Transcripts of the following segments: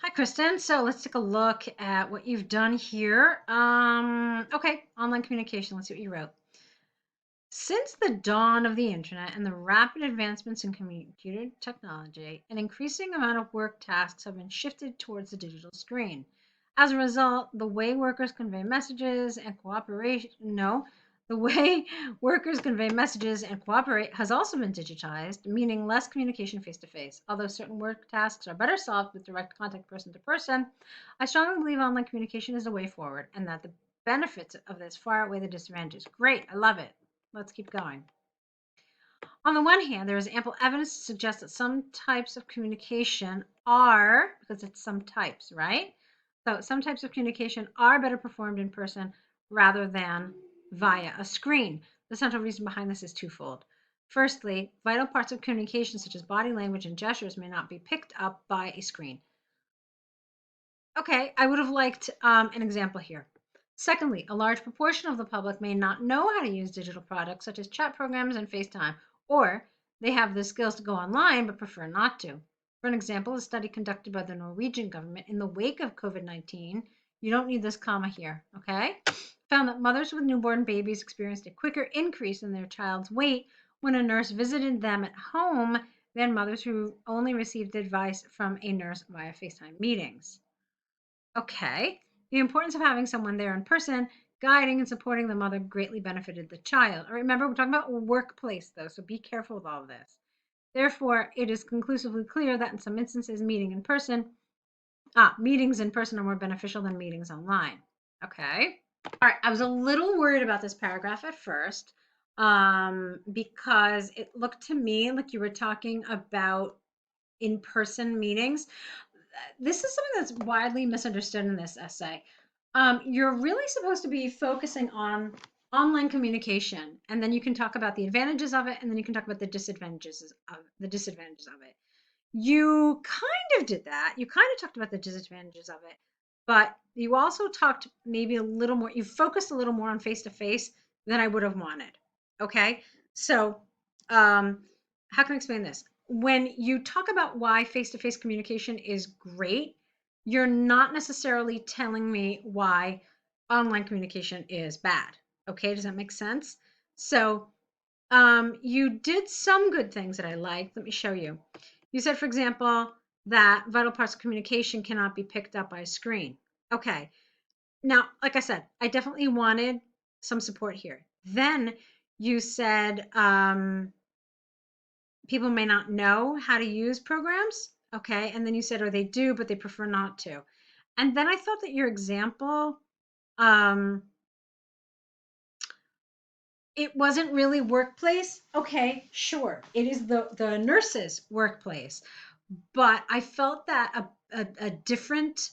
Hi, Kristen. So let's take a look at what you've done here. Okay, online communication. Let's see what you wrote. Since the dawn of the internet and the rapid advancements in computer technology, an increasing amount of work tasks have been shifted towards the digital screen. As a result, the way workers convey messages and the way workers convey messages and cooperate has also been digitized, meaning less communication face to face. Although certain work tasks are better solved with direct contact person to person, I strongly believe online communication is the way forward and that the benefits of this far outweigh the disadvantages. Great, I love it. Let's keep going. On the one hand, there is ample evidence to suggest that some types of communication are, because it's some types, right? So some types of communication are better performed in person rather than via a screen. The central reason behind this is twofold. Firstly, vital parts of communication, such as body language and gestures, may not be picked up by a screen. Okay, I would have liked an example here. Secondly, a large proportion of the public may not know how to use digital products such as chat programs and FaceTime, or they have the skills to go online but prefer not to. For an example, a study conducted by the Norwegian government in the wake of COVID-19, you don't need this comma here, okay, found that mothers with newborn babies experienced a quicker increase in their child's weight when a nurse visited them at home than mothers who only received advice from a nurse via FaceTime meetings. Okay. The importance of having someone there in person, guiding and supporting the mother greatly benefited the child. Remember, we're talking about workplace, though, so be careful with all of this. Therefore, it is conclusively clear that in some instances, meetings in person are more beneficial than meetings online. Okay. All right. I was a little worried about this paragraph at first because it looked to me like you were talking about in-person meetings. This is something that's widely misunderstood in this essay. You're really supposed to be focusing on online communication, and then you can talk about the advantages of it, and then you can talk about the disadvantages of it. You kind of did that. You kind of talked about the disadvantages of it, but you also talked maybe a little more. You focused a little more on face to face than I would have wanted. Okay, so how can I explain this? When you talk about why face to face communication is great, you're not necessarily telling me why online communication is bad. Okay, does that make sense? So, you did some good things that I liked. Let me show you. You said, for example, that vital parts of communication cannot be picked up by a screen. Okay. Now, like I said, I definitely wanted some support here. Then you said, people may not know how to use programs. Okay. And then you said, or they do, but they prefer not to. And then I thought that your example, um, it wasn't really workplace. Okay, sure. It is the nurse's workplace. But I felt that a different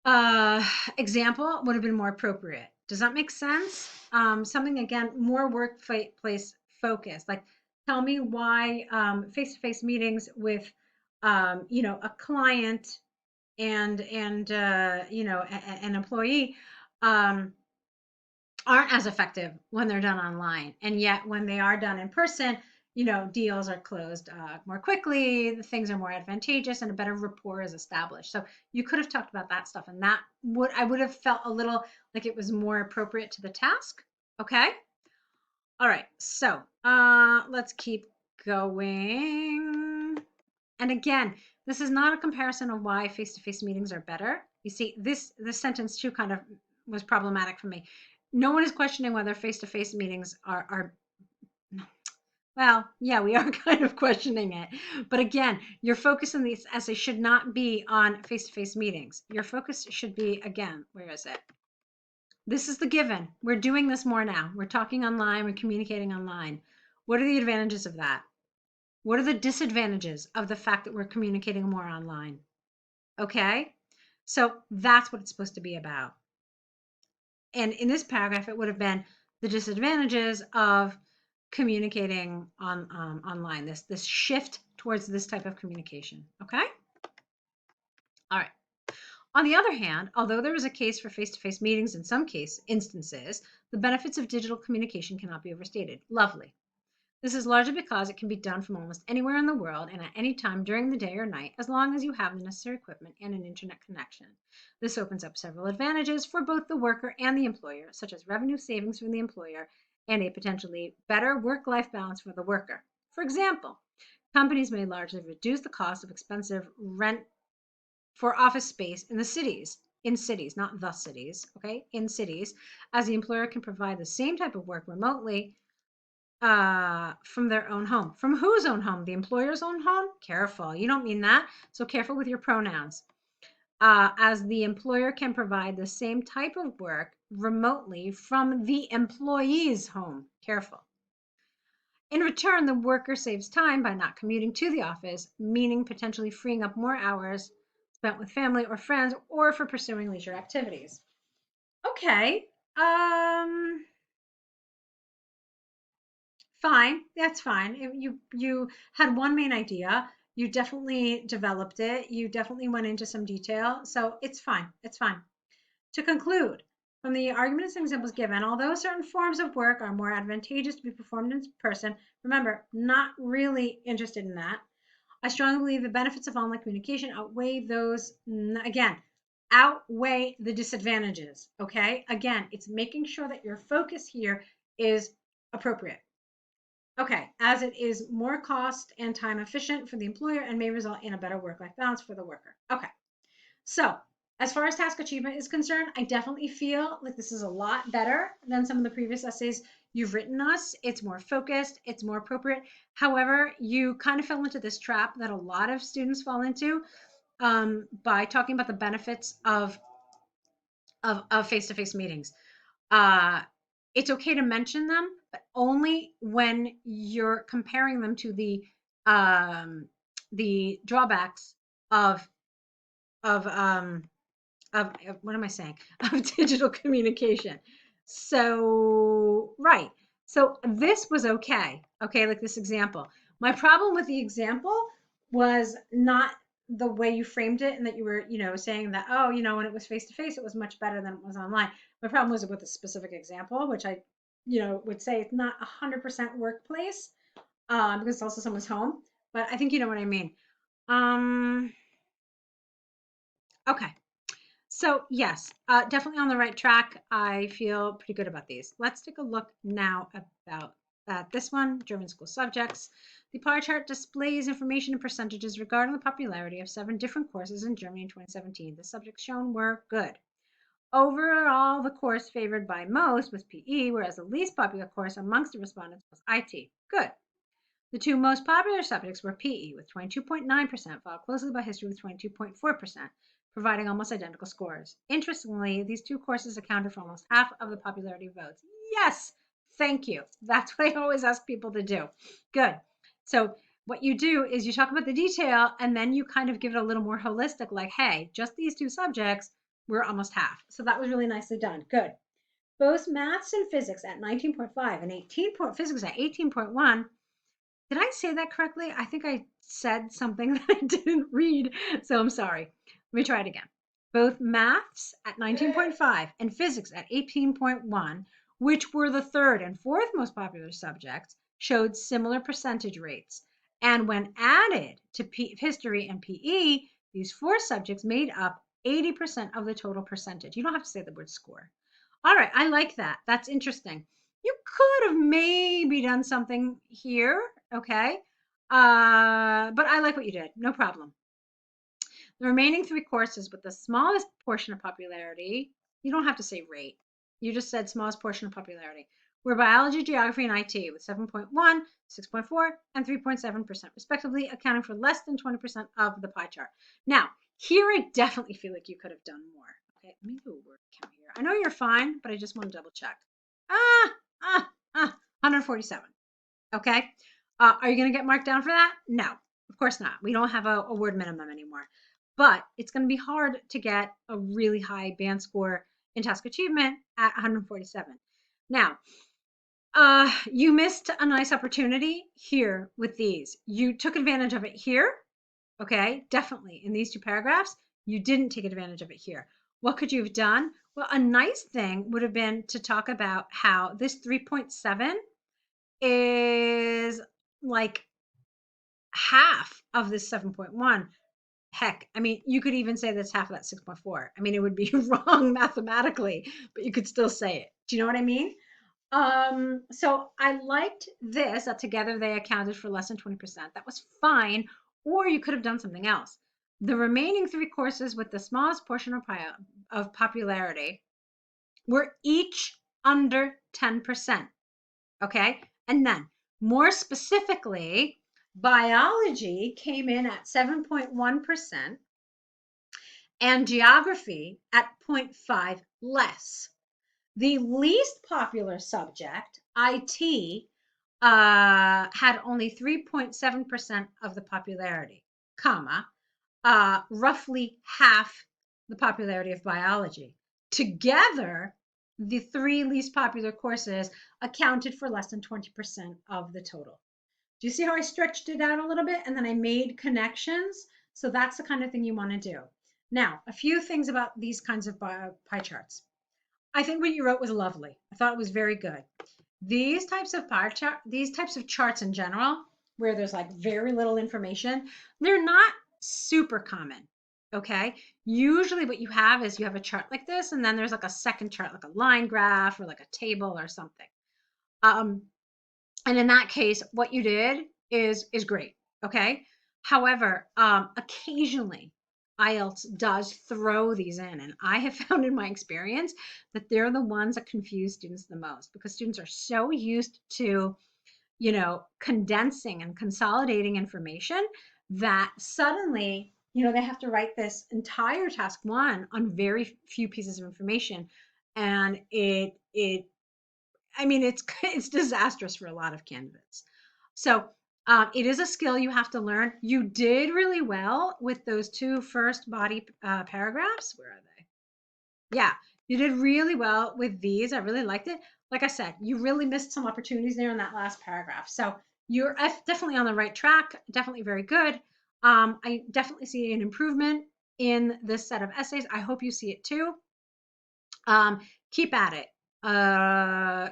uh, example would have been more appropriate. Does that make sense? Something again, more workplace focused. Like, tell me why face-to-face meetings with, a client and an employee um, aren't as effective when they're done online, and yet when they are done in person, deals are closed more quickly, things are more advantageous, and a better rapport is established. So you could have talked about that stuff, and that would have felt a little like it was more appropriate to the task. Okay. All right. So let's keep going. And again, this is not a comparison of why face-to-face meetings are better. You see, this sentence too kind of was problematic for me. No one is questioning whether face-to-face meetings are well, yeah, we are kind of questioning it. But again, your focus in these essays should not be on face-to-face meetings. Your focus should be, again, where is it? This is the given. We're doing this more now. We're talking online, we're communicating online. What are the advantages of that? What are the disadvantages of the fact that we're communicating more online? Okay, so that's what it's supposed to be about. And in this paragraph, it would have been the disadvantages of communicating online, this shift towards this type of communication. Okay. All right. On the other hand, although there is a case for face-to-face meetings in some instances, the benefits of digital communication cannot be overstated. Lovely. This is largely because it can be done from almost anywhere in the world and at any time during the day or night, as long as you have the necessary equipment and an internet connection. This opens up several advantages for both the worker and the employer, such as revenue savings for the employer and a potentially better work-life balance for the worker. For example, companies may largely reduce the cost of expensive rent for office space in cities, not the cities, okay, in cities, as the employer can provide the same type of work remotely from their own home. From whose own home? The employer's own home? Careful. You don't mean that. So careful with your pronouns. As the employer can provide the same type of work remotely from the employee's home. Careful. In return, the worker saves time by not commuting to the office, meaning potentially freeing up more hours spent with family or friends or for pursuing leisure activities. Okay. Fine. That's fine. You had one main idea. You definitely developed it. You definitely went into some detail. So it's fine. It's fine. To conclude, from the arguments and examples given, although certain forms of work are more advantageous to be performed in person, remember, not really interested in that. I strongly believe the benefits of online communication outweigh outweigh the disadvantages. Okay. Again, it's making sure that your focus here is appropriate. Okay, as it is more cost and time efficient for the employer and may result in a better work-life balance for the worker. Okay, so as far as task achievement is concerned, I definitely feel like this is a lot better than some of the previous essays you've written us. It's more focused, it's more appropriate. However, you kind of fell into this trap that a lot of students fall into by talking about the benefits of face-to-face meetings. Uh, it's okay to mention them, but only when you're comparing them to the drawbacks of of um, of what am I saying? Of digital communication. So right. So this was okay. Okay, like this example. My problem with the example was not the way you framed it and that you were, saying that, oh, when it was face to face, it was much better than it was online. My problem was with a specific example, which I, would say it's not 100% workplace, because it's also someone's home. But I think you know what I mean. Um, okay. So yes, definitely on the right track. I feel pretty good about these. Let's take a look now about this one, German school subjects. The pie chart displays information and percentages regarding the popularity of 7 different courses in Germany in 2017. The subjects shown were good. Overall, the course favored by most was PE, whereas the least popular course amongst the respondents was IT. Good. The 2 most popular subjects were PE with 22.9%, followed closely by history with 22.4%, providing almost identical scores. Interestingly, these 2 courses accounted for almost half of the popularity votes. Yes, thank you. That's what I always ask people to do. Good. So what you do is you talk about the detail and then you kind of give it a little more holistic, like, hey, just these 2 subjects were almost half. So that was really nicely done. Good. Both maths and physics at 19.5 and physics at 18.1. Did I say that correctly? I think I said something that I didn't read, so I'm sorry. Let me try it again. Both maths at 19.5 and physics at 18.1, which were the 3rd and 4th most popular subjects, showed similar percentage rates. And when added to history and PE, these 4 subjects made up 80% of the total percentage. You don't have to say the word score. All right, I like that. That's interesting. You could have maybe done something here, okay? But I like what you did. No problem. The remaining 3 courses with the smallest portion of popularity, you don't have to say rate. You just said smallest portion of popularity, were biology, geography, and IT with 7.1, 6.4, and 3.7% respectively, accounting for less than 20% of the pie chart. Now, here I definitely feel like you could have done more. Okay, let me do a word count here. I know you're fine, but I just want to double check. 147. Okay. Are you going to get marked down for that? No, of course not. We don't have a word minimum anymore. But it's going to be hard to get a really high band score in task achievement at 147. Now, you missed a nice opportunity here with these. You took advantage of it here. Okay, definitely in these 2 paragraphs. You didn't take advantage of it here. What could you have done? Well, a nice thing would have been to talk about how this 3.7 is like half of this 7.1. Heck, I mean, you could even say that's half of that 6.4. I mean, it would be wrong mathematically, but you could still say it. Do you know what I mean? So I liked this, that together they accounted for less than 20%. That was fine, or you could have done something else. The remaining three courses with the smallest portion of popularity were each under 10%. Okay. And then more specifically, biology came in at 7.1% and geography at 0.5 less. The least popular subject, IT, had only 3.7% of the popularity, comma, roughly half the popularity of biology. Together, the three least popular courses accounted for less than 20% of the total. Do you see how I stretched it out a little bit and then I made connections? So that's the kind of thing you want to do. Now, a few things about these kinds of pie charts. I think what you wrote was lovely. I thought it was very good. These types of these types of charts in general, where there's like very little information, they're not super common. Okay. Usually what you have is you have a chart like this, and then there's like a second chart, like a line graph or like a table or something. And in that case, what you did is great. Okay. However, occasionally IELTS does throw these in, and I have found in my experience that they're the ones that confuse students the most because students are so used to, condensing and consolidating information that suddenly, they have to write this entire task one on very few pieces of information, and I mean, it's it's disastrous for a lot of candidates. So it is a skill you have to learn. You did really well with those two first body paragraphs. Where are they? Yeah, you did really well with these. I really liked it. Like I said, you really missed some opportunities there in that last paragraph. So you're definitely on the right track. Definitely very good. I definitely see an improvement in this set of essays. I hope you see it too. Keep at it.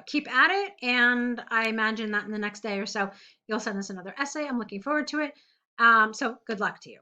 Keep at it. And I imagine that in the next day or so, you'll send us another essay. I'm looking forward to it. So good luck to you.